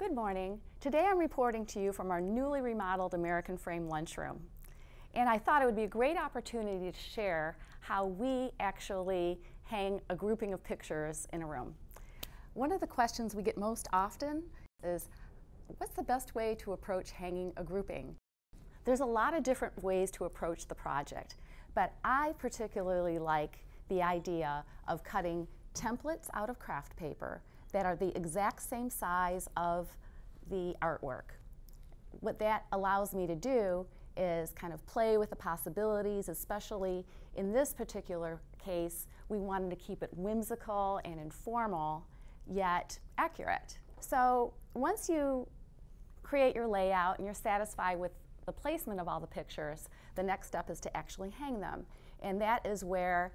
Good morning. Today I'm reporting to you from our newly remodeled American Frame lunchroom. And I thought it would be a great opportunity to share how we actually hang a grouping of pictures in a room. One of the questions we get most often is, what's the best way to approach hanging a grouping? There's a lot of different ways to approach the project, but I particularly like the idea of cutting templates out of craft paper that are the exact same size of the artwork. What that allows me to do is kind of play with the possibilities, especially in this particular case, we wanted to keep it whimsical and informal, yet accurate. So once you create your layout and you're satisfied with the placement of all the pictures, the next step is to actually hang them. And that is where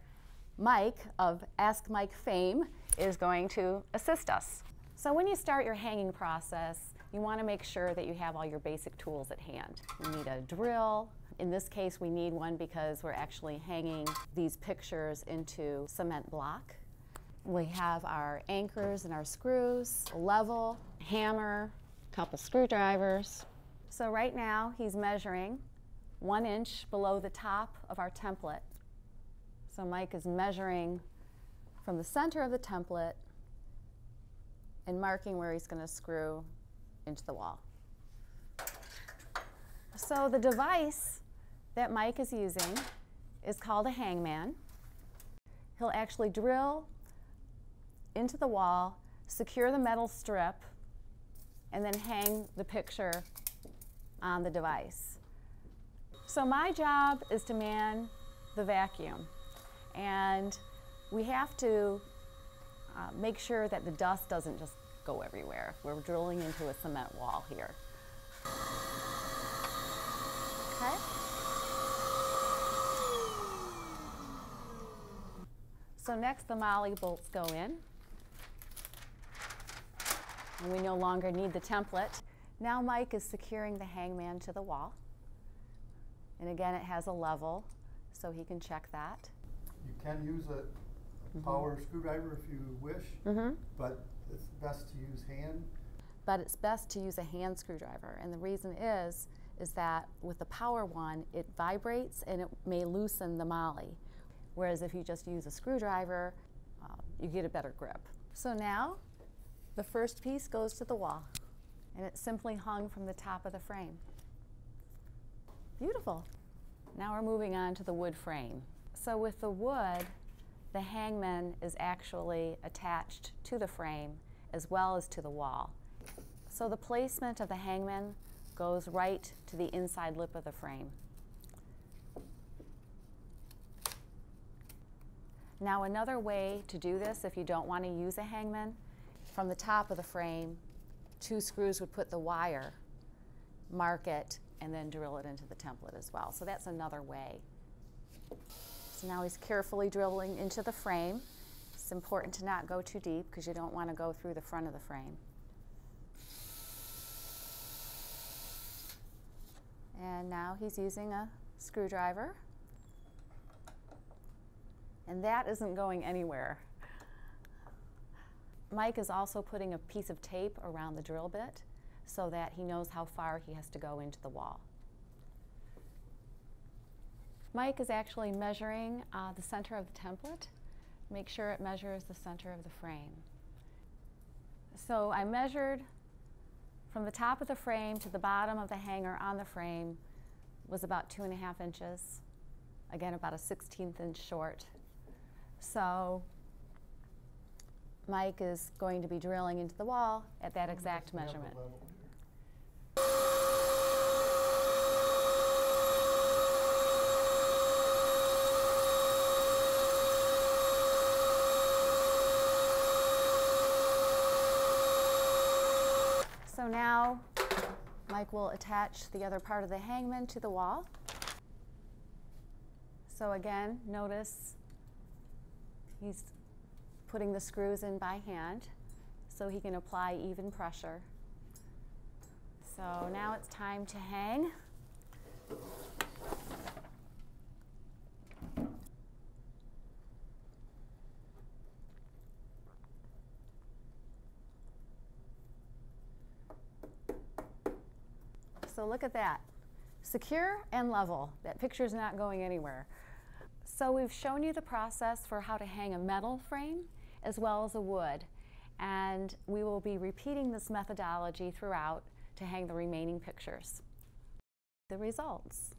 Mike of Ask Mike fame is going to assist us. So when you start your hanging process, you want to make sure that you have all your basic tools at hand. You need a drill. In this case, we need one because we're actually hanging these pictures into cement block. We have our anchors and our screws, a level, hammer, a couple screwdrivers. So right now, he's measuring 1 inch below the top of our template. So Mike is measuring from the center of the template and marking where he's going to screw into the wall. So the device that Mike is using is called a hangman. He'll actually drill into the wall, secure the metal strip, and then hang the picture on the device. So my job is to man the vacuum, and we have to make sure that the dust doesn't just go everywhere. We're drilling into a cement wall here. Okay? So next the molly bolts go in, and we no longer need the template. Now Mike is securing the hangman to the wall, and again it has a level so he can check that. You can use a power screwdriver if you wish, but it's best to use hand. But it's best to use a hand screwdriver, and the reason is that with the power one, it vibrates and it may loosen the molly, whereas if you just use a screwdriver, you get a better grip. So now the first piece goes to the wall, and it's simply hung from the top of the frame. Beautiful. Now we're moving on to the wood frame. So with the wood, the hangman is actually attached to the frame as well as to the wall. So the placement of the hangman goes right to the inside lip of the frame. Now another way to do this, if you don't want to use a hangman, from the top of the frame, 2 screws would put the wire, mark it, and then drill it into the template as well. So that's another way. So now he's carefully drilling into the frame. It's important to not go too deep because you don't want to go through the front of the frame. And now he's using a screwdriver. And that isn't going anywhere. Mike is also putting a piece of tape around the drill bit so that he knows how far he has to go into the wall. Mike is actually measuring the center of the template. Make sure it measures the center of the frame. So I measured from the top of the frame to the bottom of the hanger on the frame was about 2.5 inches. Again, about a 1/16 inch short. So Mike is going to be drilling into the wall at that exact measurement. So now Mike will attach the other part of the hangman to the wall. So again, notice he's putting the screws in by hand so he can apply even pressure. So now it's time to hang. So look at that. Secure and level. That picture's not going anywhere. So we've shown you the process for how to hang a metal frame as well as a wood. And we will be repeating this methodology throughout to hang the remaining pictures. The results.